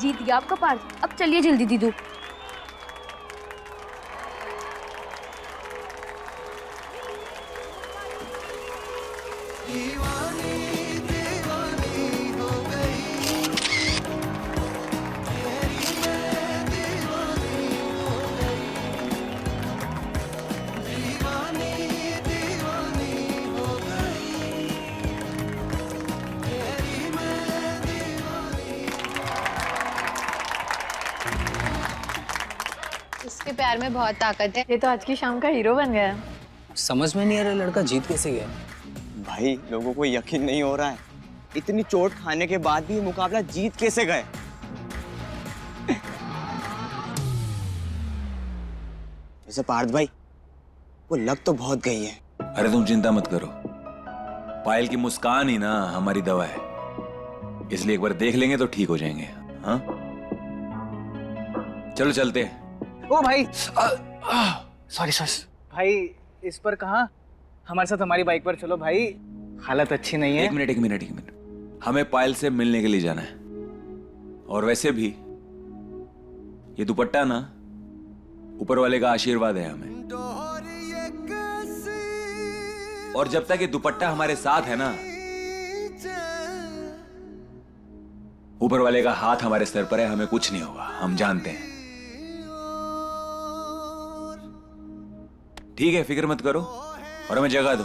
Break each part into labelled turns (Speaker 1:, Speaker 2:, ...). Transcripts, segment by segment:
Speaker 1: जीत गया आपका पार्थ। अब चलिए जल्दी दीदू।
Speaker 2: इसके प्यार में बहुत ताकत है।
Speaker 3: ये तो आज की शाम का हीरो बन गया।
Speaker 4: समझ में नहीं आ रहा लड़का जीत कैसे गया।
Speaker 5: भाई लोगों को यकीन नहीं हो रहा है, इतनी चोट खाने के बाद भी ये मुकाबला जीत कैसे गए। वैसे पार्थ भाई, वो लग तो बहुत गई है।
Speaker 6: अरे तुम चिंता मत करो, पायल की मुस्कान ही ना हमारी दवा है, इसलिए एक बार देख लेंगे तो ठीक हो जाएंगे। हाँ चलो चलते हैं।
Speaker 4: ओ भाई सॉरी भाई, इस पर कहाँ, हमारे साथ हमारी बाइक पर चलो भाई, हालत अच्छी नहीं है।
Speaker 6: एक मिनट, हमें पायल से मिलने के लिए जाना है। और वैसे भी ये दुपट्टा ना ऊपर वाले का आशीर्वाद है हमें, और जब तक ये दुपट्टा हमारे साथ है ना, ऊपर वाले का हाथ हमारे सर पर है, हमें कुछ नहीं होगा, हम जानते हैं। ठीक है, फिक्र मत करो और हमें जगह दो।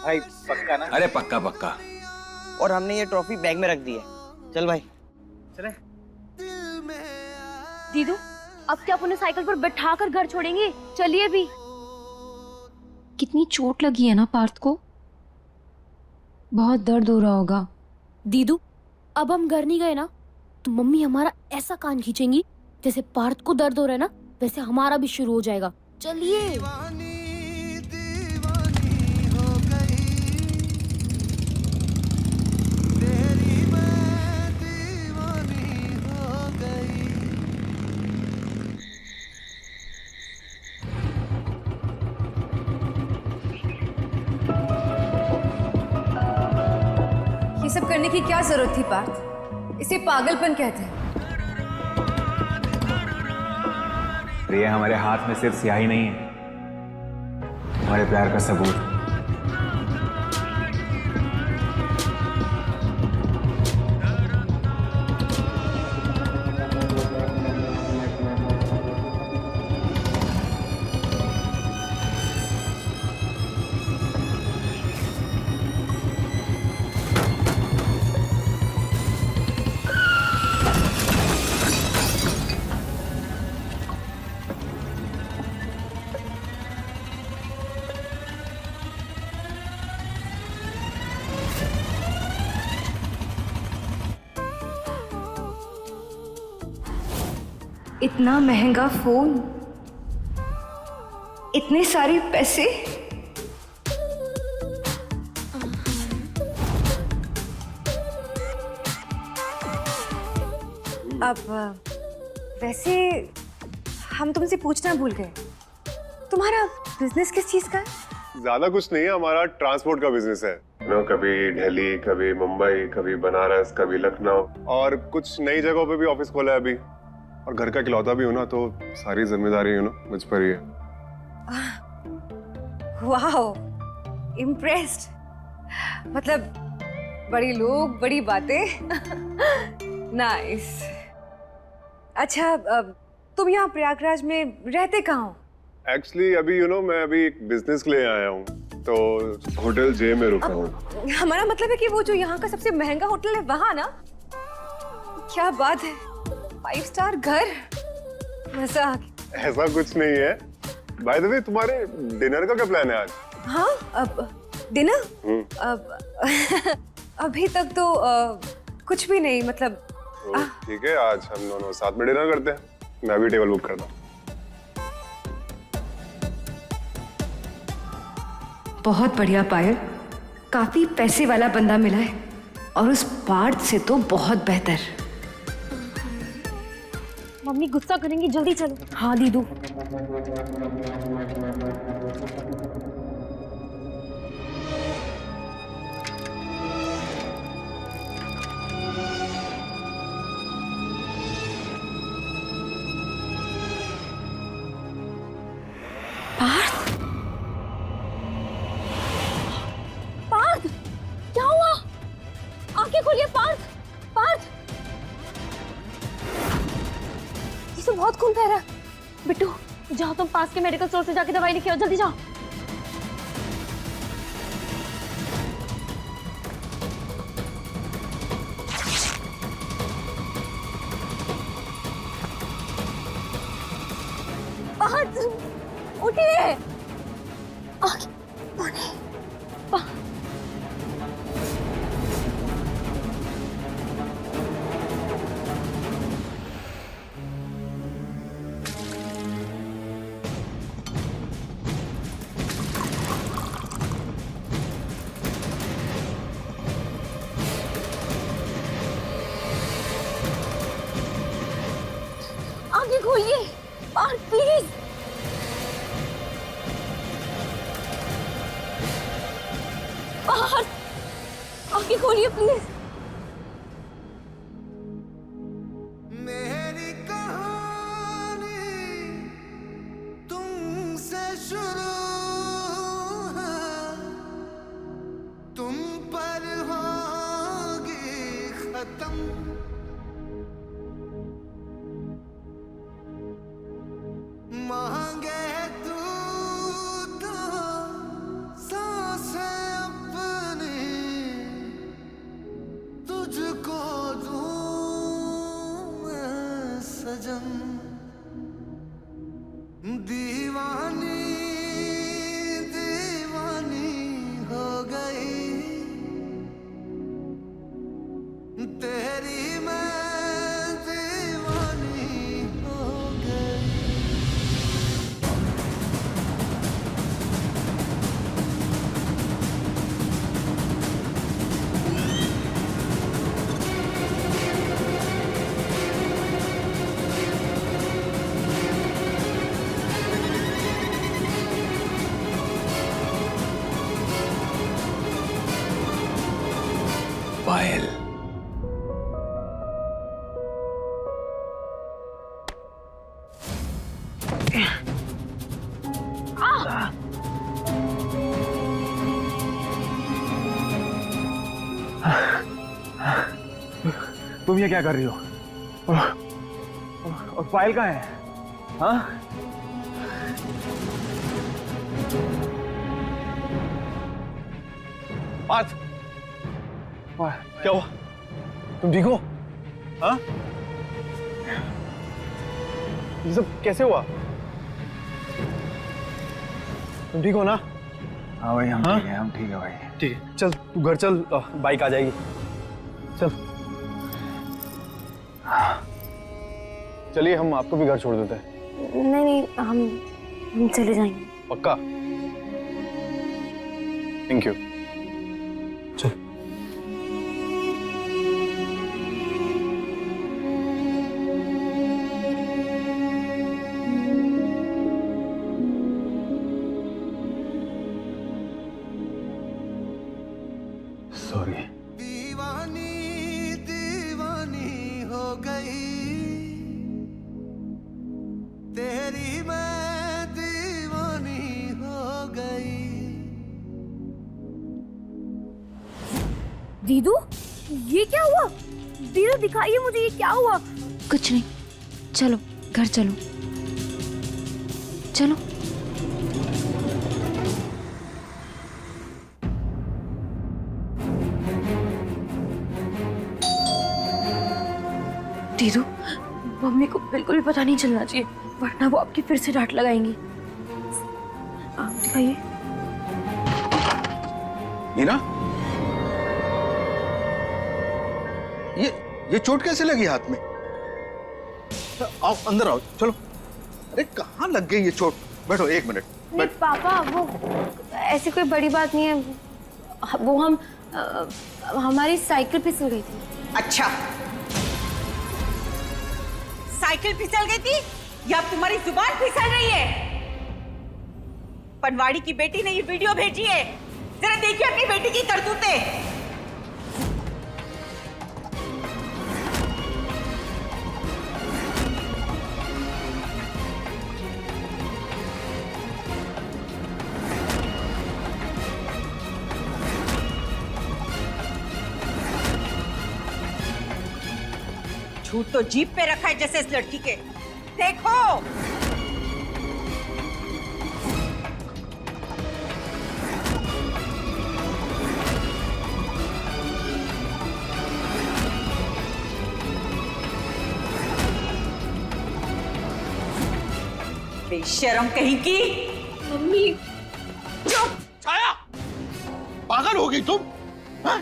Speaker 4: भाई पक्का ना?
Speaker 6: अरे पक्का पक्का।
Speaker 5: और हमने ये ट्रॉफी बैग में रख दी है। चल भाई
Speaker 4: चले।
Speaker 1: दीदू अब क्या आप उन्हें साइकिल पर बैठा कर घर छोड़ेंगे? चलिए भी। कितनी चोट लगी है ना पार्थ को, बहुत दर्द हो रहा होगा। दीदू अब हम घर नहीं गए ना तो मम्मी हमारा ऐसा कान खींचेंगी, जैसे पार्थ को दर्द हो रहा है ना वैसे हमारा भी शुरू हो जाएगा। चलिए।
Speaker 7: ये सब करने की क्या जरूरत थी पार्थ? इसे पागलपन कहते हैं।
Speaker 8: ये हमारे हाथ में सिर्फ स्याही नहीं है, हमारे प्यार का सबूत।
Speaker 7: इतना महंगा फोन, इतने सारे पैसे। अब वैसे हम तुमसे पूछना भूल गए, तुम्हारा बिजनेस किस चीज का है?
Speaker 9: ज्यादा कुछ नहीं है, हमारा ट्रांसपोर्ट का बिजनेस है। कभी दिल्ली, कभी मुंबई, कभी बनारस, कभी लखनऊ, और कुछ नई जगहों पे भी ऑफिस खोला है अभी। और घर का इकलौता भी हूँ ना, तो सारी जिम्मेदारी मुझ पर ही है।
Speaker 7: Wow, impressed. मतलब बड़ी लोग बड़ी बातें। नाइस। अच्छा तुम यहाँ प्रयागराज में रहते कहाँ हो?
Speaker 9: एक्चुअली अभी मैं अभी एक बिजनेस के लिए आया हूँ, तो होटल जे में रुका हूँ।
Speaker 7: हमारा मतलब है कि वो जो यहाँ का सबसे महंगा होटल है वहाँ ना? क्या बात है, 5 स्टार घर। मजा आ गया।
Speaker 9: ऐसा कुछ नहीं है। बाय द वे, तुम्हारे डिनर का क्या प्लान है आज?
Speaker 7: हाँ अब डिनर? अब अभी तक तो कुछ भी नहीं, मतलब।
Speaker 9: ठीक है, आज हम दोनों साथ में डिनर करते हैं। मैं भी टेबल बुक करता हूँ।
Speaker 7: बहुत बढ़िया पायल, काफी पैसे वाला बंदा मिला है, और उस पार्थ से तो बहुत बेहतर।
Speaker 1: मम्मी गुस्सा करेंगी, जल्दी चलो। हाँ दीदू। पास के मेडिकल स्टोर से जाके दवाई लेके आओ, जल्दी जाओ। उठिए। आगे खोलिए प्लीज। बाहर आगे खोलिए प्लीज।
Speaker 10: मेरी कहानी तुमसे शुरू है, तुम पर होगी खत्म। मांगे तू तो सांसें अपनी, तुझको दूं मैं सजन। दीवानी दीवानी हो गई तेरी, मैं दीवानी हो गई।
Speaker 6: पायल,
Speaker 8: तुम ये क्या कर रही हो? और पायल कहाँ है? हाँ?
Speaker 11: पार्थ, क्या हुआ? तुम ठीक हो? हाँ? ये सब कैसे हुआ? तुम ठीक हो ना?
Speaker 8: हाँ भाई, हम ठीक है, हम ठीक है भाई।
Speaker 11: ठीक है, चल तू घर चल, बाइक आ जाएगी। चल चलिए, हम आपको भी घर छोड़ देते हैं।
Speaker 1: नहीं, हम चले जाएंगे।
Speaker 11: पक्का? Thank you. चल।
Speaker 8: सॉरी।
Speaker 10: दीवानी दीवानी हो गई तेरी, मैं दीवानी हो गई।
Speaker 1: दीदू, ये क्या हुआ? दीदू दिखाइए मुझे, ये क्या हुआ? कुछ नहीं, चलो घर चलो। चलो। दीदू, मम्मी को बिल्कुल भी पता नहीं चलना चाहिए, वरना वो आपकी फिर से डांट लगाएंगी। आप दिखाइए।
Speaker 12: मीरा, ये चोट कैसे लगी हाथ में? आओ अंदर आओ, चलो। अरे कहाँ लग गई ये चोट? बैठो, एक मिनट।
Speaker 1: नहीं पापा, वो ऐसी कोई बड़ी बात नहीं है। वो हमारी साइकिल फिसल गई थी।
Speaker 13: अच्छा, साइकिल फिसल गई थी या तुम्हारी जुबान फिसल रही है? पनवाड़ी की बेटी ने ये वीडियो भेजी है, जरा देखिए अपनी बेटी की करतूतें। छूट तो जीप पे रखा है जैसे इस लड़की के। देखो, बेशरम कहीं की।
Speaker 7: मम्मी
Speaker 12: चुप! छाया, पागल हो गई तुम? हाँ?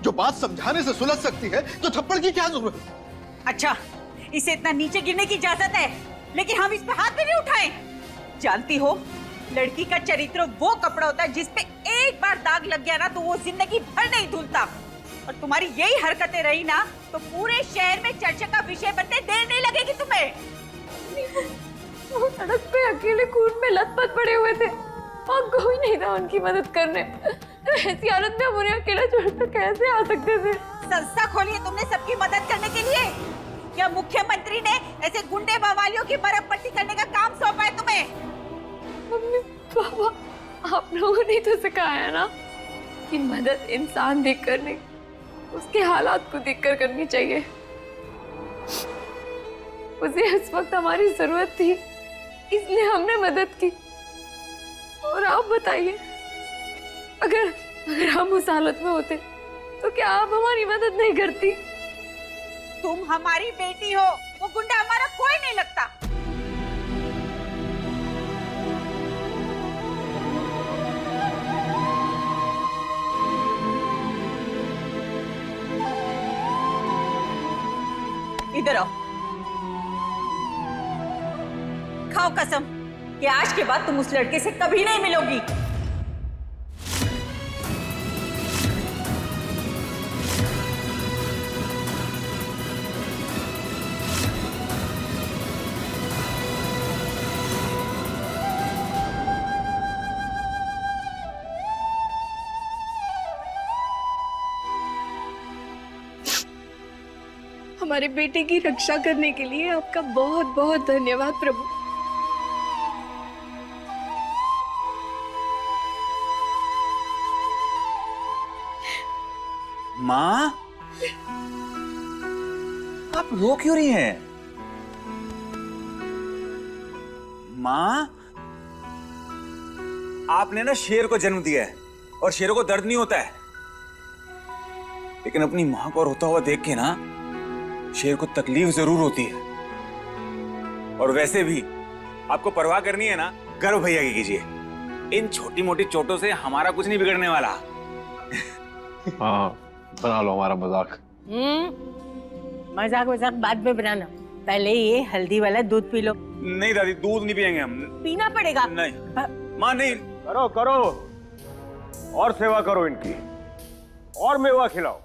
Speaker 12: जो बात समझाने से सुलझ सकती है तो थप्पड़ की क्या जरूरत?
Speaker 13: अच्छा, इसे इतना नीचे गिरने की इजाजत है, लेकिन हम इस पे हाथ भी नहीं उठाए। जानती हो, लड़की का चरित्र वो कपड़ा होता है जिस पे एक बार दाग लग गया ना तो वो जिंदगी भर नहीं धुलता। और तुम्हारी यही हरकतें रही ना तो पूरे शहर में चर्चा का विषय बनने देर नहीं लगेगी तुम्हें।
Speaker 7: वो सड़क पे अकेले खून में लथपथ पड़े हुए थे और कोई नहीं था उनकी मदद करने। ऐसी हालत में हम उन्हें अकेला छोड़कर कैसे आ सकते थे?
Speaker 13: संस्था खोली है तुमने सबकी मदद करने के लिए, या मुख्यमंत्री ने ऐसे गुंडे बवालियों की बर्फ पट्टी करने का काम सौंपा है तुम्हें?
Speaker 7: मम्मी पापा, आप लोगों ने तो सिखाया ना कि मदद इंसान देखकर नहीं, उसके हालात को देखकर करनी चाहिए। उसे उस वक्त हमारी जरूरत थी, इसलिए हमने मदद की। और आप बताइए, अगर हम उस हालत में होते तो क्या आप हमारी मदद नहीं करती?
Speaker 13: तुम हमारी बेटी हो, वो गुंडा हमारा कोई नहीं लगता। इधर आओ, खाओ कसम कि आज के बाद तुम उस लड़के से कभी नहीं मिलोगी।
Speaker 7: हमारे बेटे की रक्षा करने के लिए आपका बहुत बहुत धन्यवाद प्रभु।
Speaker 6: माँ, आप रो क्यों रही हैं? माँ, आपने ना शेर को जन्म दिया है और शेरों को दर्द नहीं होता है, लेकिन अपनी माँ को रोता हुआ देख के ना शेर को तकलीफ जरूर होती है। और वैसे भी आपको परवाह करनी है ना, गर्व भैया की कीजिए। इन छोटी मोटी चोटों से हमारा कुछ नहीं बिगड़ने वाला।
Speaker 11: हाँ, बना लो हमारा मजाक।
Speaker 13: मजाक बाद में बनाना, पहले ये हल्दी वाला दूध पी लो।
Speaker 6: नहीं दादी, दूध नहीं पियेंगे हम।
Speaker 13: पीना पड़ेगा।
Speaker 6: नहीं माँ, नहीं।
Speaker 9: करो करो, और सेवा करो इनकी, और मेवा खिलाओ।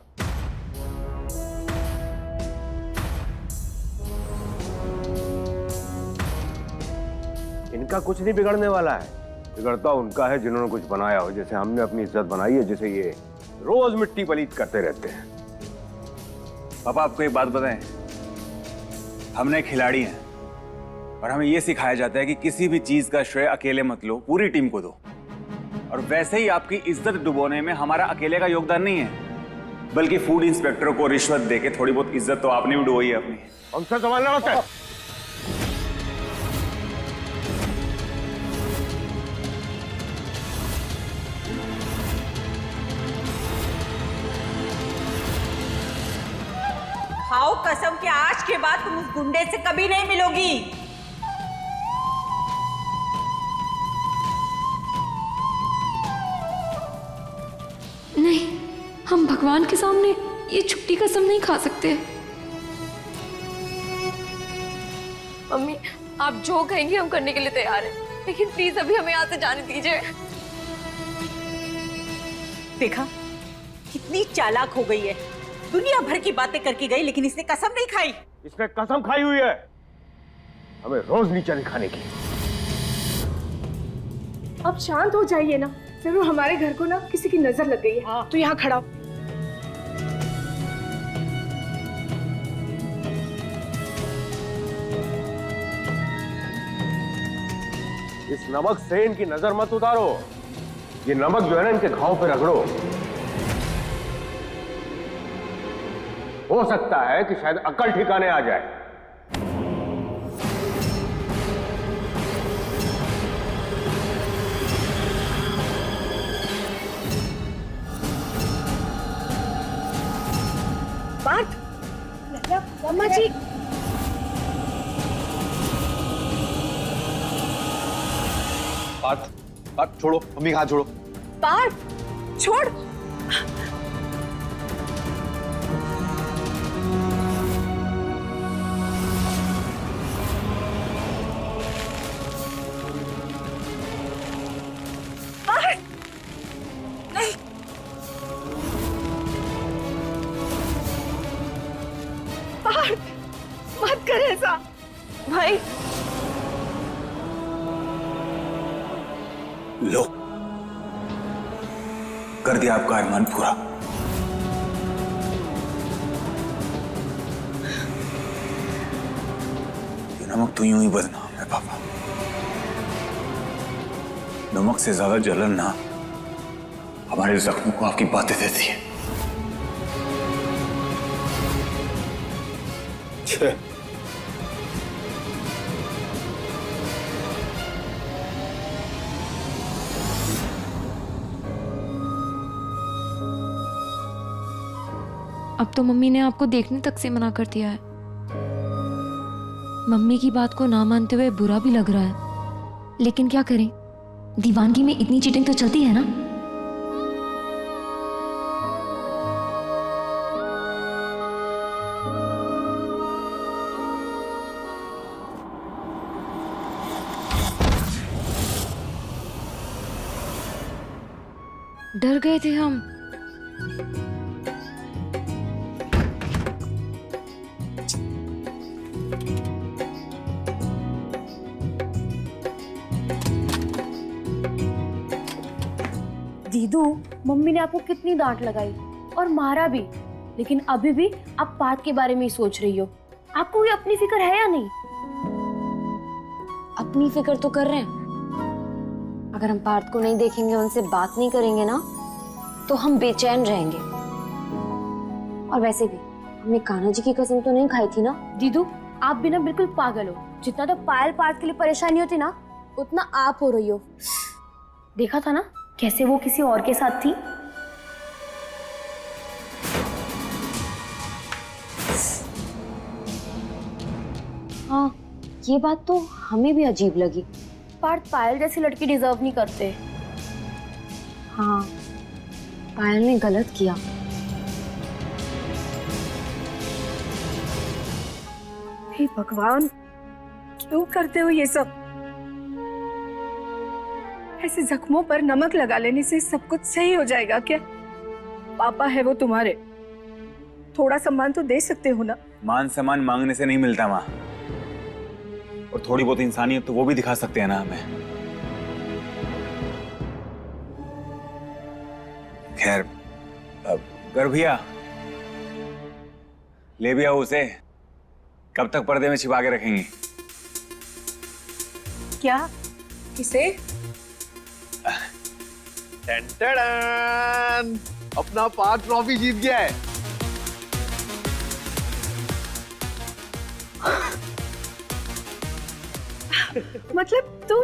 Speaker 9: इनका कुछ नहीं बिगड़ने वाला है, बिगड़ता उनका है जिन्होंने कुछ बनाया हो, जैसे हमने अपनी इज्जत बनाई है, जैसे ये रोज मिट्टी पलीत करते रहते हैं।
Speaker 6: पापा, आपको एक बात बताएं, हमने खिलाड़ी हैं और हमें यह सिखाया जाता है कि किसी भी चीज का श्रेय अकेले मत लो, पूरी टीम को दो। और वैसे ही आपकी इज्जत डुबोने में हमारा अकेले का योगदान नहीं है, बल्कि फूड इंस्पेक्टर को रिश्वत देके थोड़ी बहुत इज्जत तो आपने भी डुबोई है अपनी।
Speaker 9: हमसे संभालना होता है।
Speaker 13: खाओ कसम कि आज के बाद तुम उस गुंडे से कभी नहीं मिलोगी।
Speaker 1: नहीं, हम भगवान के सामने ये छुट्टी कसम नहीं खा सकते।
Speaker 7: मम्मी, आप जो कहेंगे हम करने के लिए तैयार हैं, लेकिन प्लीज अभी हमें यहाँ से जाने दीजिए।
Speaker 13: देखा कितनी चालाक हो गई है, दुनिया भर की बातें करके गई लेकिन इसने कसम नहीं खाई।
Speaker 9: इसने कसम खाई हुई है हमें रोज नीचे नहीं खाने की।
Speaker 3: अब शांत हो जाइए ना, जरूर हमारे घर को ना किसी की नजर लग गई है। तो यहाँ खड़ा हो।
Speaker 9: इस नमक से इनकी नजर मत उतारो, ये नमक जो है ना इनके घाव पे रगड़ो। हो सकता है कि शायद अकल ठिकाने आ जाए।
Speaker 3: पार्थ, अम्मा जी,
Speaker 12: पार्थ छोड़ो, मम्मी का हाथ छोड़ो।
Speaker 3: पार्थ छोड़। नहीं, पार्थ मत कर ऐसा भाई।
Speaker 6: लो, कर दिया आपका अरमान पूरा। ये नमक तो यूं ही बदनाम है पापा। नमक से ज्यादा जलन ना हमारे जख्मों को आपकी बातें देती है।
Speaker 1: अब तो मम्मी ने आपको देखने तक से मना कर दिया है। मम्मी की बात को ना मानते हुए बुरा भी लग रहा है, लेकिन क्या करें, दीवानगी में इतनी चीटिंग तो चलती है ना। डर गए थे हम।
Speaker 7: दीदू, मम्मी ने आपको कितनी डांट लगाई और मारा भी, लेकिन अभी भी आप पार्थ के बारे में ही सोच रही हो। आपको भी अपनी फिक्र है या नहीं?
Speaker 1: अपनी फिक्र तो कर रहे हैं। अगर हम पार्थ को नहीं देखेंगे, उनसे बात नहीं करेंगे ना, तो हम बेचैन रहेंगे। और वैसे भी हमने कान्हा जी की कसम तो नहीं खाई थी ना।
Speaker 7: दीदू, आप भी ना बिल्कुल पागल हो। जितना तो पायल पार्थ के लिए परेशानी होती ना, उतना आप हो रही हो। देखा था ना कैसे वो किसी और के साथ थी।
Speaker 1: हाँ, ये बात तो हमें भी अजीब लगी।
Speaker 7: पार्थ पायल जैसी लड़की डिजर्व नहीं करते।
Speaker 1: हाँ, पायल ने गलत किया।
Speaker 3: हे भगवान, क्यों करते हो ये सब? ऐसे जख्मों पर नमक लगा लेने से सब कुछ सही हो जाएगा क्या? पापा है वो तुम्हारे, थोड़ा सम्मान तो दे सकते हो ना।
Speaker 6: मान सम्मान मांगने से नहीं मिलता माँ, और थोड़ी बहुत इंसानियत तो वो भी दिखा सकते हैं ना हमें। खैर, अब कर भैया ले भी आओ उसे। कब तक पर्दे में छिपा के रखेंगी?
Speaker 3: क्या? किसे?
Speaker 12: टन-टन-टन! अपना पार्थ ट्रॉफी जीत गया है।
Speaker 3: मतलब तुम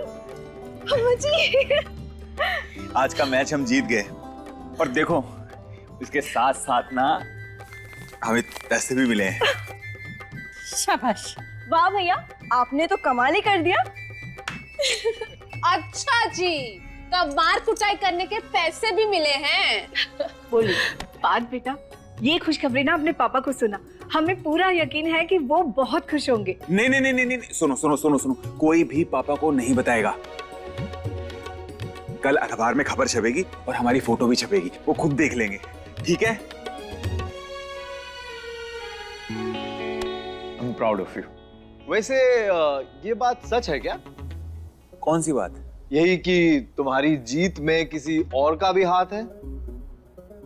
Speaker 3: जी?
Speaker 6: आज का मैच हम जीत गए, और देखो इसके साथ साथ ना हमें पैसे भी मिले हैं।
Speaker 3: शाबाश। वाह भैया, आपने तो कमाल ही कर दिया।
Speaker 2: अच्छा जी, तो मार कुटाई करने के पैसे भी मिले हैं।
Speaker 3: बोलिए पार्थ बेटा, ये खुशखबरी ना अपने पापा को सुना। हमें पूरा यकीन है कि वो बहुत खुश होंगे।
Speaker 6: नहीं नहीं नहीं नहीं नहीं, सुनो सुनो सुनो सुनो, कोई भी पापा को नहीं बताएगा। कल अखबार में खबर छपेगी और हमारी फोटो भी छपेगी, वो खुद देख लेंगे, ठीक है?
Speaker 12: I'm proud of you. वैसे ये बात सच है क्या?
Speaker 6: कौन सी बात?
Speaker 12: यही कि तुम्हारी जीत में किसी और का भी हाथ है।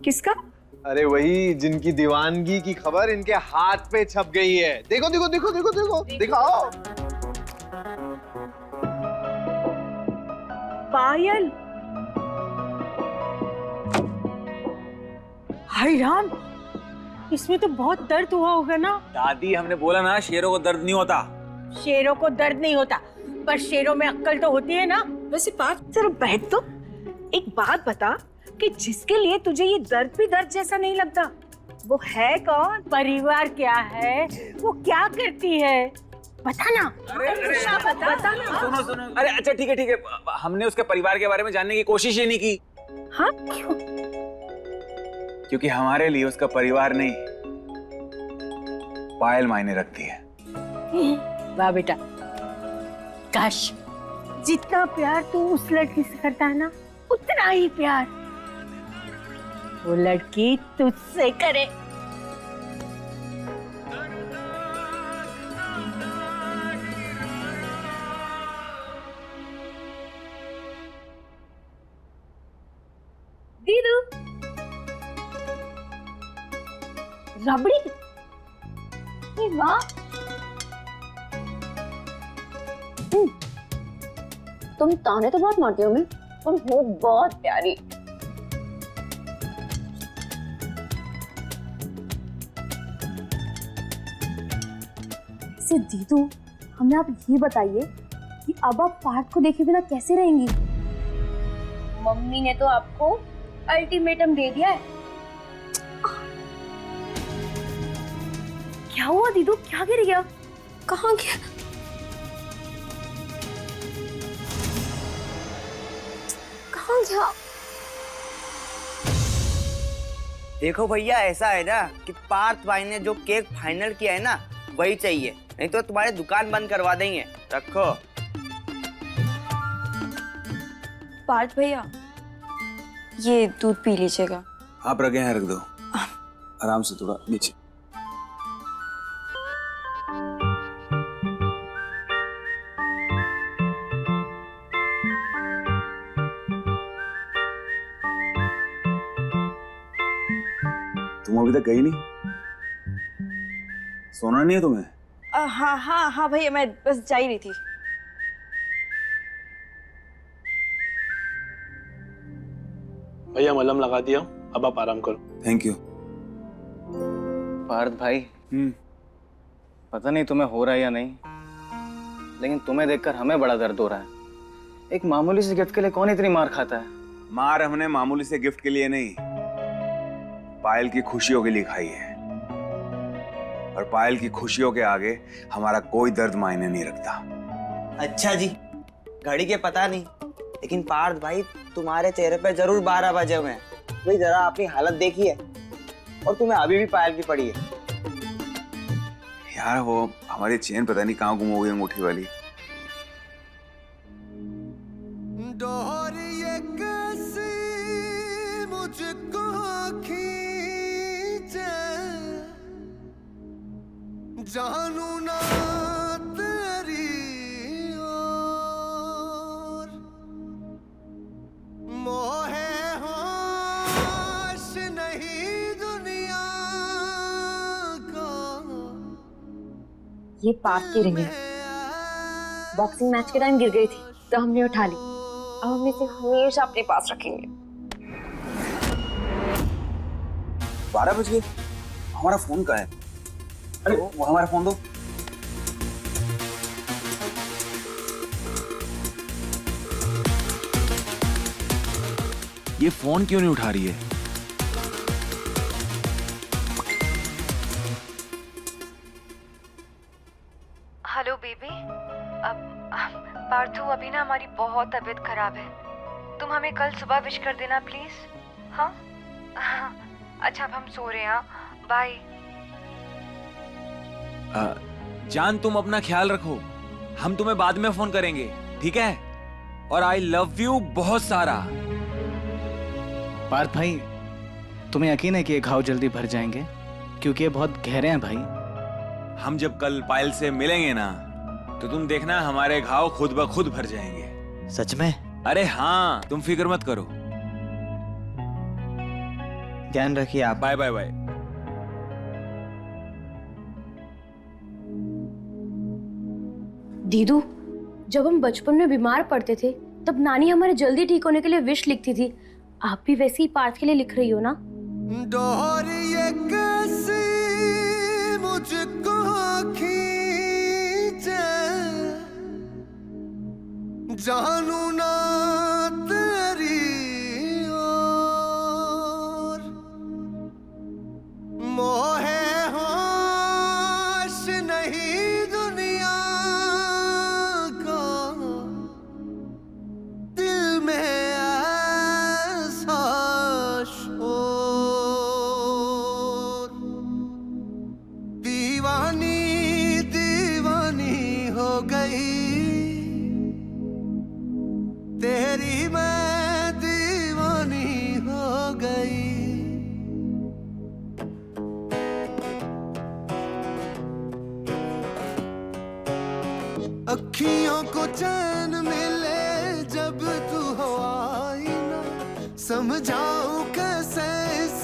Speaker 3: किसका?
Speaker 12: अरे वही जिनकी दीवानगी की खबर इनके हाथ पे छप गई है। देखो देखो देखो देखो देखो दिखाओ।
Speaker 3: पायल, हाय राम, इसमें तो बहुत दर्द हुआ होगा ना।
Speaker 6: दादी, हमने बोला ना शेरों को दर्द नहीं होता।
Speaker 13: शेरों को दर्द नहीं होता, पर शेरों में अक्ल तो होती है ना।
Speaker 3: वैसे पार्थ जरा बैठ तो। एक बात बता कि जिसके लिए तुझे ये दर्द भी दर्द जैसा नहीं लगता, वो है कौन?
Speaker 13: परिवार क्या है, वो क्या करती है? बता ना।
Speaker 6: बता ना। सुनो सुनो, अरे अच्छा ठीक है, हमने उसके परिवार के बारे में जानने की कोशिश ही नहीं की।
Speaker 13: हाँ क्यों?
Speaker 6: क्योंकि हमारे लिए उसका परिवार नहीं, पायल मायने रखती है।
Speaker 13: वाह बेटा, काश जितना प्यार तू उस लड़की से करता है ना, उतना ही प्यार वो लड़की तुझसे करे।
Speaker 1: दीदू, रबड़ी, ये वाह। तुम ताने तो बहुत मारती हो, मैं तुम हो बहुत प्यारी। दीदू, हमें आप ये बताइए कि अब आप पार्थ को देखे बिना कैसे रहेंगी? मम्मी ने तो आपको अल्टीमेटम दे दिया है। क्या हुआ दीदू, क्या गिर गया? कहाँ गया? कहाँ गया?
Speaker 5: देखो भैया, ऐसा है ना कि पार्थ भाई ने जो केक फाइनल किया है ना, वही चाहिए, नहीं तो तुम्हारी दुकान बंद करवा देंगे। रखो।
Speaker 1: पार्थ भैया, ये दूध पी लीजिएगा।
Speaker 6: आप रखे हैं, रख दो आराम से, थोड़ा नीचे। तुम अभी तक गई नहीं? सोना नहीं है तुम्हें?
Speaker 1: हाँ भैया, मैं बस जा ही रही थी।
Speaker 11: भैया मलहम लगा दिया, अब आप आराम करो।
Speaker 6: Thank you.
Speaker 4: पार्थ भाई, पता नहीं तुम्हें हो रहा है या नहीं, लेकिन तुम्हें देखकर हमें बड़ा दर्द हो रहा है। एक मामूली से गिफ्ट के लिए कौन इतनी मार खाता है?
Speaker 6: मार हमने मामूली से गिफ्ट के लिए नहीं, पायल की खुशियों के लिए खाई है। और पायल की खुशियों के आगे हमारा कोई दर्द मायने नहीं रखता।
Speaker 5: अच्छा जी, घड़ी के पता नहीं, लेकिन पार्थ भाई तुम्हारे चेहरे पे जरूर 12 बजे हुए हैं। भाई जरा अपनी हालत देखिए, और तुम्हें अभी भी पायल की पड़ी है।
Speaker 6: यार वो हमारी चेन पता नहीं कहाँ गुम हो गई अंगूठी वाली।
Speaker 10: डोरिये कैसी मुझको खींचे, जानू ना तेरी ओर, मोहे होश नहीं दुनिया को।
Speaker 1: ये पार्थ की रिंग है। बॉक्सिंग मैच के टाइम गिर गई थी तो हमने उठा ली। अब हम इसे हमेशा अपने पास रखेंगे।
Speaker 6: 12 बज गए, हमारा फोन कहाँ है? अरे वो हमारा फोन दो। ये फोन क्यों नहीं उठा रही है?
Speaker 7: हेलो बेबी, अब पार्थू, अभी ना हमारी बहुत तबीयत खराब है। तुम हमें कल सुबह विश कर देना प्लीज। हाँ अच्छा, अब हम सो रहे हैं। बाय।
Speaker 6: जान, तुम अपना ख्याल रखो, हम तुम्हें बाद में फोन करेंगे, ठीक है? और आई लव यू बहुत सारा।
Speaker 4: पार्थ भाई, तुम्हें यकीन है कि ये घाव जल्दी भर जाएंगे? क्योंकि ये बहुत गहरे हैं भाई।
Speaker 6: हम जब कल पायल से मिलेंगे ना, तो तुम देखना हमारे घाव खुद ब खुद भर जाएंगे।
Speaker 5: सच में?
Speaker 6: अरे हाँ, तुम फिक्र मत करो।
Speaker 5: ध्यान रखिए आप।
Speaker 6: Bye bye bye.
Speaker 1: दीदू, जब हम बचपन में बीमार पड़ते थे तब नानी हमारे जल्दी ठीक होने के लिए विश लिखती थी। आप भी वैसे ही पार्थ के लिए लिख रही हो ना?
Speaker 10: डोरिये कैसी मुझको खींचे, जानू ना तेरी ओर, मोहे होश नहीं दुनिया तेरी मैं दीवानी हो गई। अखियों को चैन मिले जब तू हो आईना, समझाऊं कैसे इस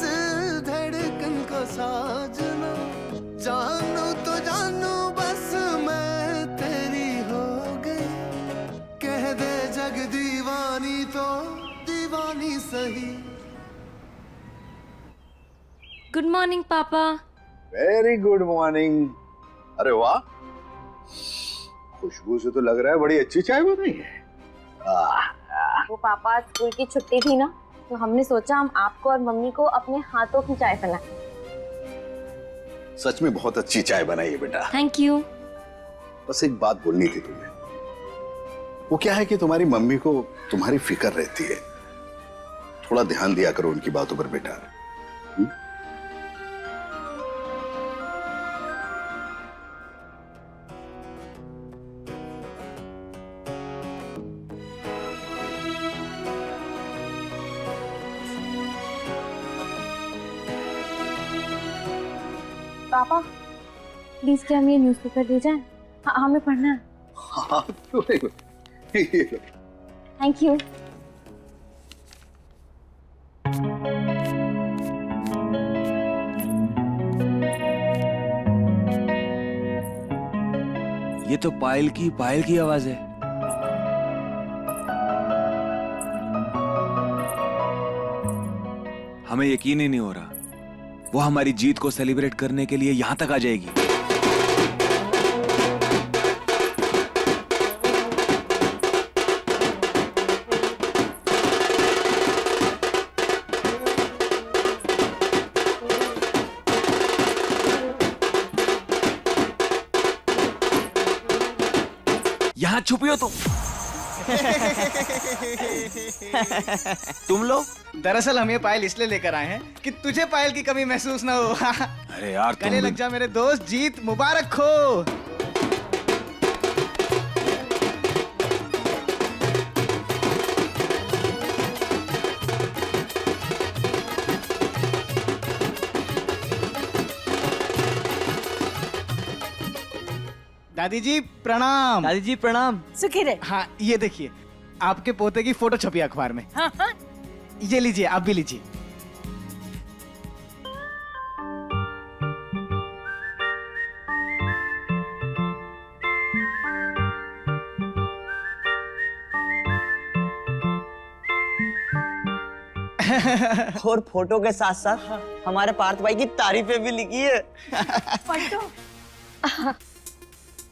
Speaker 10: धड़कन को साजना। जानू तो जानू बस मैं तेरी हो गई, कह दे जग दीवानी तो दीवानी सही।
Speaker 1: गुड मॉर्निंग पापा।
Speaker 12: Very good morning. अरे वाह, खुशबू से तो लग रहा है बड़ी अच्छी चाय बनाई है।
Speaker 1: वो पापा स्कूल की छुट्टी थी ना, तो हमने सोचा हम आपको और मम्मी को अपने हाथों की चाय पिलाएं।
Speaker 12: सच में बहुत अच्छी चाय बनाई है बेटा।
Speaker 1: Thank you.
Speaker 12: बस एक बात बोलनी थी तुम्हें। वो क्या है कि तुम्हारी मम्मी को तुम्हारी फिक्र रहती है, थोड़ा ध्यान दिया करो उनकी बातों पर बेटा।
Speaker 1: पापा प्लीज क्या हमें न्यूज़पेपर दे जाएं? हमें पढ़ना है।
Speaker 12: हाँ, क्यों नहीं? ये लो।
Speaker 1: Thank you.
Speaker 6: ये तो पायल की आवाज है। हमें यकीन ही नहीं हो रहा वो हमारी जीत को सेलिब्रेट करने के लिए यहां तक आ जाएगी। यहां छुपी हो तुम लोग?
Speaker 4: दरअसल हम ये पायल इसलिए लेकर आए हैं कि तुझे पायल की कमी महसूस ना हो।
Speaker 6: अरे यार
Speaker 4: गले लग जा मेरे दोस्त, जीत मुबारक हो। दादी जी प्रणाम।
Speaker 5: दादी जी प्रणाम।
Speaker 13: सुखी रहे।
Speaker 4: हाँ ये देखिए, आपके पोते की फोटो छपी अखबार में।
Speaker 13: हाँ हाँ।
Speaker 4: ये लीजिए, आप भी लीजिए।
Speaker 5: और फोटो के साथ साथ हमारे पार्थ भाई की तारीफें भी लिखी है।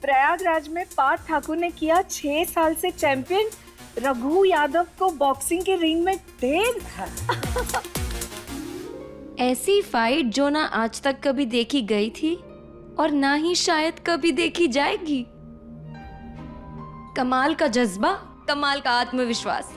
Speaker 3: प्रयागराज में पार्थ ठाकुर ने किया 6 साल से चैंपियन रघु यादव को बॉक्सिंग के रिंग में ढेर।
Speaker 1: ऐसी फाइट जो ना आज तक कभी देखी गई थी और ना ही शायद कभी देखी जाएगी। कमाल का जज्बा, कमाल का आत्मविश्वास।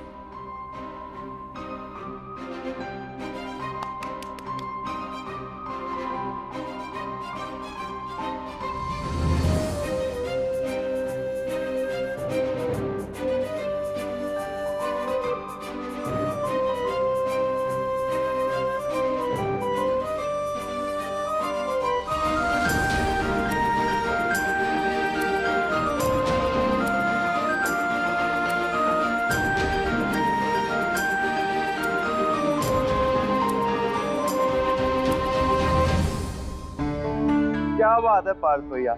Speaker 11: क्या बात है पार्थ भैया,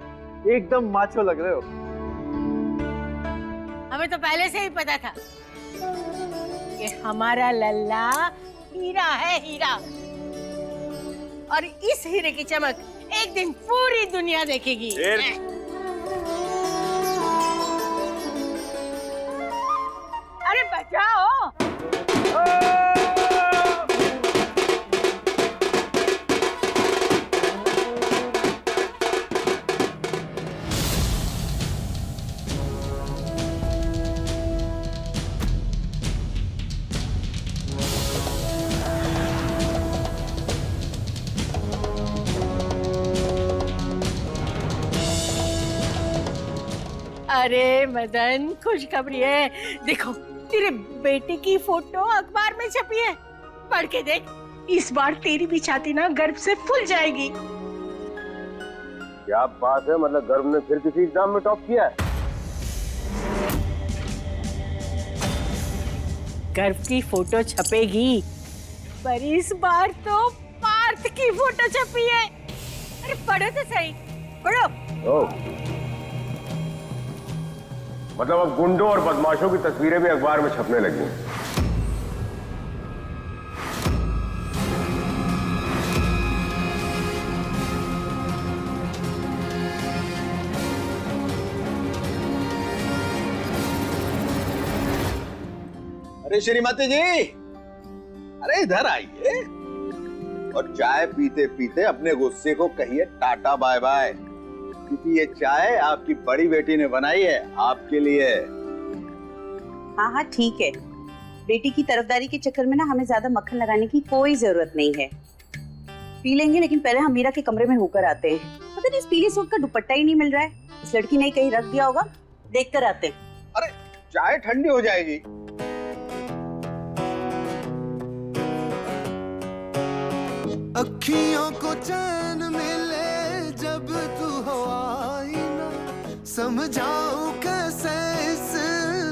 Speaker 11: एकदम माचो लग रहे हो।
Speaker 13: हमें तो पहले से ही पता था कि हमारा लल्ला हीरा है, हीरा। और इस हीरे की चमक एक दिन पूरी दुनिया देखेगी। अरे बचाओ। अरे मदन, खुशखबरी है। देखो तेरे बेटे की फोटो अखबार में छपी है, पढ़ के देख। इस बार तेरी भी छाती ना गर्व से फूल जाएगी।
Speaker 9: क्या बात है, मतलब गर्व ने फिर किसी एग्जाम में टॉप किया है?
Speaker 13: गर्व की फोटो छपेगी, पर इस बार तो पार्थ की फोटो छपी है। अरे पढ़ो तो सही, पढ़ो।
Speaker 9: मतलब अब गुंडों और बदमाशों की तस्वीरें भी अखबार में छपने लगी हैं।
Speaker 12: अरे श्रीमती जी, अरे इधर आइए और चाय पीते पीते अपने गुस्से को कहिए टाटा बाय बाय, क्योंकि ये चाय आपकी बड़ी बेटी ने बनाई है आपके लिए।
Speaker 13: हाँ हाँ ठीक है, बेटी की तरफदारी के चक्कर में ना हमें ज्यादा मक्खन लगाने की कोई जरूरत नहीं है। पी लेंगे, लेकिन पहले हम मीरा के कमरे में होकर आते हैं। पता नहीं इस पीले सूट का दुपट्टा ही नहीं मिल रहा है, इस लड़की ने कहीं रख दिया होगा, देख कर आते हैं।
Speaker 12: अरे चाय ठंडी हो जाएगी।
Speaker 10: अखियों को चैन मिले जब तू हो आईना, समझाऊं कैसे इस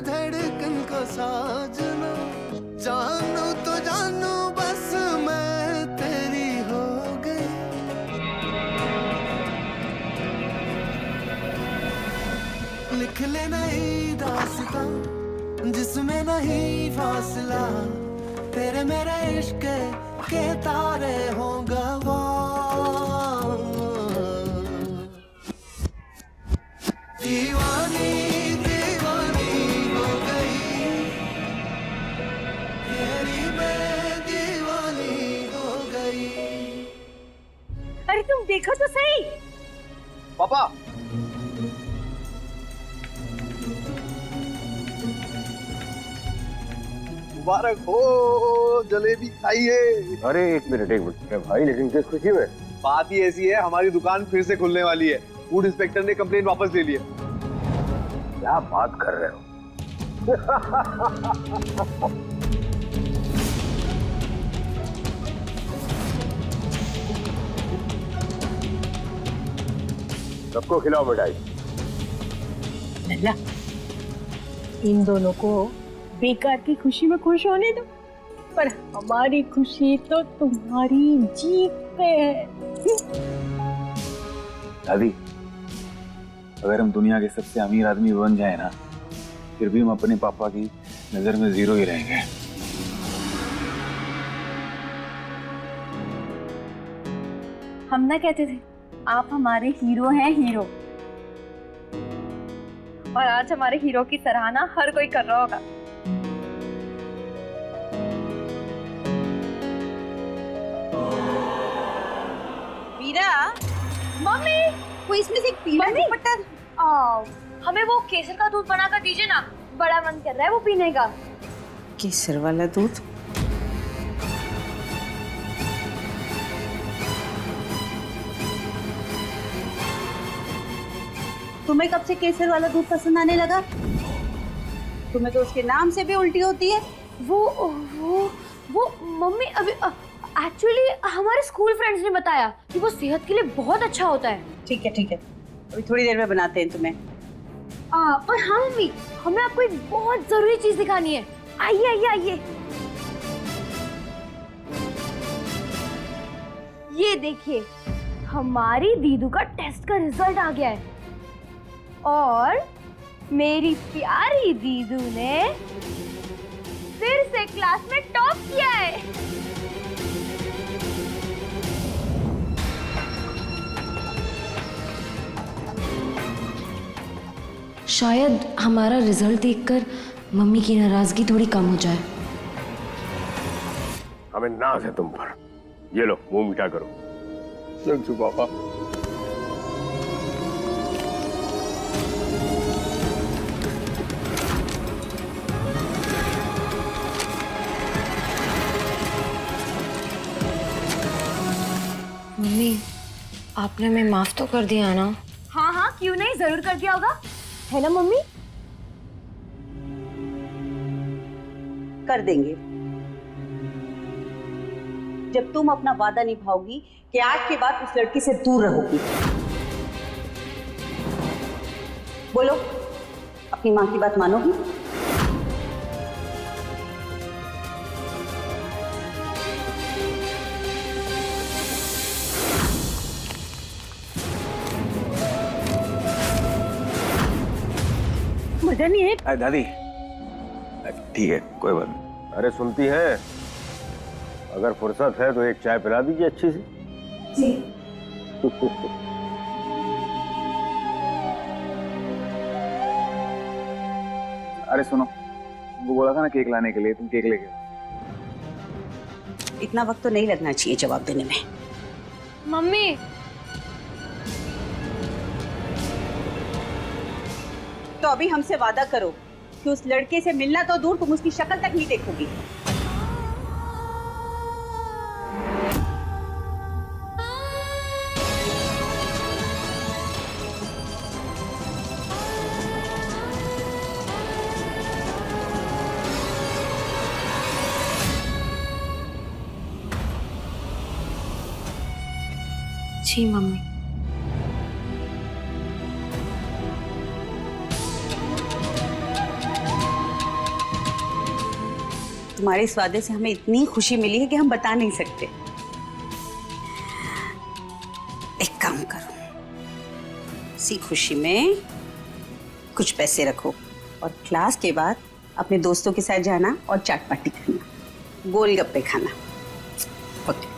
Speaker 10: धड़कन को साजना। जानू तो जानू बस मैं तेरी हो गई। लिख ले नई दास्तां जिसमें नहीं फासला, तेरे मेरे इश्क के तारे होगा वो। दीवानी दीवानी हो गई, तेरी मैं दीवानी हो गई।
Speaker 13: अरे तुम देखो तो सही।
Speaker 12: पापा, मुबारक हो, जलेबी खाइए।
Speaker 9: अरे एक मिनट भाई, लेकिन किस खुशी में?
Speaker 12: बात ही ऐसी है, हमारी दुकान फिर से खुलने वाली है। फूड इंस्पेक्टर ने कंप्लेन वापस ले ली है।
Speaker 9: क्या बात कर रहे हो? सबको खिलाओ मिठाई।
Speaker 13: लल्ला, इन दोनों को बेकार की खुशी में खुश होने दो, पर हमारी खुशी तो तुम्हारी जीत पे है।
Speaker 6: दादी, अगर हम दुनिया के सबसे अमीर आदमी बन जाए ना, फिर भी हम अपने पापा की नजर में जीरो ही रहेंगे।
Speaker 1: हम ना कहते थे आप हमारे हीरो हैं, हीरो। और आज हमारे हीरो की सराहना हर कोई कर रहा होगा।
Speaker 13: मीरा,
Speaker 1: मम्मी,
Speaker 13: वो इसमें से एक पीला दुपट्टा।
Speaker 1: हमें वो केसर का दूध बना कर दीजिए ना, बड़ा मन कर रहा है वो पीने का।
Speaker 13: केसर वाला दूध? तुम्हें कब से केसर वाला दूध पसंद आने लगा? तुम्हें तो उसके नाम से भी उल्टी होती है।
Speaker 1: वो मम्मी, अभी एक्चुअली हमारे स्कूल फ्रेंड्स ने बताया कि वो सेहत के लिए बहुत अच्छा होता है।
Speaker 13: ठीक है ठीक है, अभी थोड़ी देर में बनाते हैं तुम्हें।
Speaker 1: पर हाँ मम्मी, हमें आपको एक बहुत जरूरी चीज दिखानी है। आइए आइए आइए, ये देखिए, हमारी दीदू का टेस्ट का रिजल्ट आ गया है और मेरी प्यारी दीदू ने फिर से क्लास में टॉप किया है।
Speaker 7: शायद हमारा रिजल्ट देखकर मम्मी की नाराजगी थोड़ी कम हो जाए।
Speaker 9: हमें नाज है तुम पर। ये लो, मुंह मीठा करो।
Speaker 11: थैंक यू पापा।
Speaker 7: मम्मी, आपने हमें माफ तो कर दिया ना?
Speaker 1: हाँ हाँ, क्यों नहीं, जरूर कर दिया होगा, है ना मम्मी?
Speaker 13: कर देंगे जब तुम अपना वादा निभाओगी कि आज के बाद उस लड़की से दूर रहोगी। बोलो, अपनी माँ की बात मानोगी?
Speaker 6: मजा नहीं है दादी। ठीक है, कोई बात नहीं।
Speaker 12: अरे सुनती है, अगर फुर्सत है तो एक चाय पिला दीजिए अच्छी सी।
Speaker 13: जी।
Speaker 6: अरे सुनो, वो बोला था ना केक लाने के लिए, तुम केक लेके।
Speaker 13: इतना वक्त तो नहीं लगना चाहिए जवाब देने में।
Speaker 7: मम्मी,
Speaker 13: तो अभी हमसे वादा करो कि उस लड़के से मिलना तो दूर, तुम उसकी शक्ल तक नहीं देखोगी।
Speaker 7: जी मम्मी।
Speaker 13: तुम्हारे इस वादे से हमें इतनी खुशी मिली है कि हम बता नहीं सकते। एक काम करो, इसी खुशी में कुछ पैसे रखो और क्लास के बाद अपने दोस्तों के साथ जाना और चाट पार्टी करना, गोलगप्पे खाना। ओके।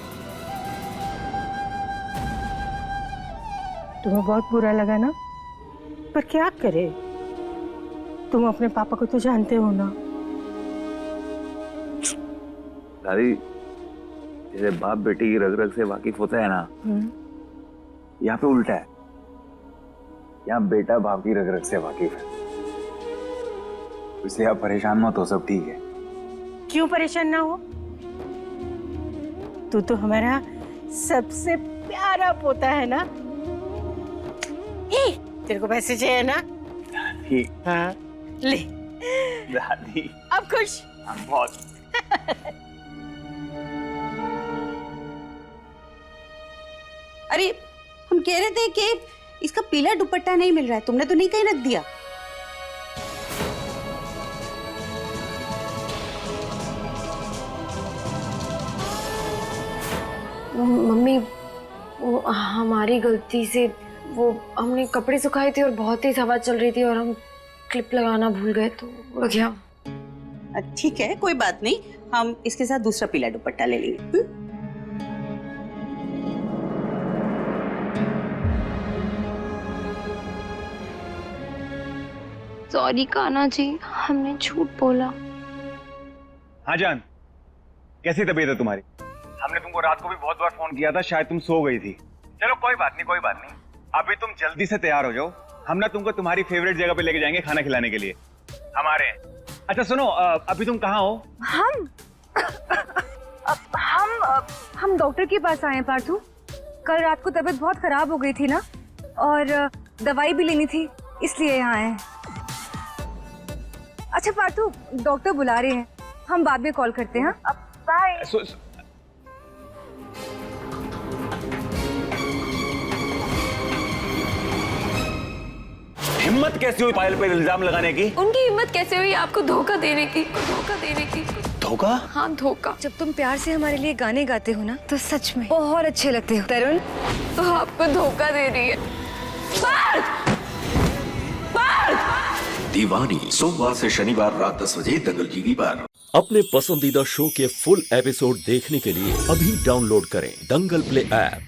Speaker 3: तुम्हें बहुत बुरा लगा ना, पर क्या करे, तुम अपने पापा को तो जानते हो ना।
Speaker 6: दादी, जैसे बाप बेटी की रग रग से वाकिफ होता है ना, यहाँ पे उल्टा है। यहाँ बेटा बाप की रग रग से वाकिफ है, इसलिए आप परेशान मत हो, सब ठीक है।
Speaker 3: क्यों परेशान ना हो, तू तो हमारा सबसे प्यारा पोता है ना। तेरे को पैसे चाहिए ना?
Speaker 6: दादी।
Speaker 3: हाँ, ले।
Speaker 6: दादी
Speaker 3: अब खुश?
Speaker 6: बहुत।
Speaker 13: अरे हम कह रहे थे कि इसका पीला दुपट्टा नहीं मिल रहा है, तुमने तो नहीं कहीं रख दिया?
Speaker 7: मम्मी, वो हमारी गलती से वो हमने कपड़े सुखाए थे और बहुत तेज हवा चल रही थी और हम क्लिप लगाना भूल गए तो उड़ गया।
Speaker 13: ठीक है, कोई बात नहीं, हम इसके साथ दूसरा पीला दुपट्टा ले लेंगे।
Speaker 1: सॉरी कान्हा जी, हमने झूठ बोला।
Speaker 6: हाँ जान, कैसी तबीयत है तुम्हारी? हमने तुमको रात को भी बहुत बार फोन किया था, शायद तुम सो गई थी। चलो कोई बात नहीं, कोई बात नहीं, अभी तुम जल्दी से तैयार हो जाओ, हम ना तुमको तुम्हारी फेवरेट जगह पे लेके जाएंगे खाना खिलाने के लिए, हमारे। अच्छा सुनो, अभी तुम कहाँ हो?
Speaker 7: हम डॉक्टर के पास आए हैं पार्थू। कल रात को तबीयत बहुत खराब हो गई थी ना, और दवाई भी लेनी थी, इसलिए यहाँ आए हैं। अच्छा पार्थू, डॉक्टर बुला रहे हैं, हम बाद में कॉल करते हैं। अब बाय।
Speaker 6: हिम्मत कैसी हुई पायल पे इल्जाम लगाने की?
Speaker 7: उनकी हिम्मत कैसे हुई आपको धोखा देने की?
Speaker 6: धोखा?
Speaker 7: हाँ धोखा। जब तुम प्यार से हमारे लिए गाने गाते हो ना, तो सच में बहुत अच्छे लगते हो। तरुण तो आपको धोखा दे रही है।
Speaker 14: दीवानी सोमवार से शनिवार रात 10 बजे दंगल टीवी पर।
Speaker 15: अपने पसंदीदा शो के फुल एपिसोड देखने के लिए अभी डाउनलोड करें दंगल प्ले ऐप।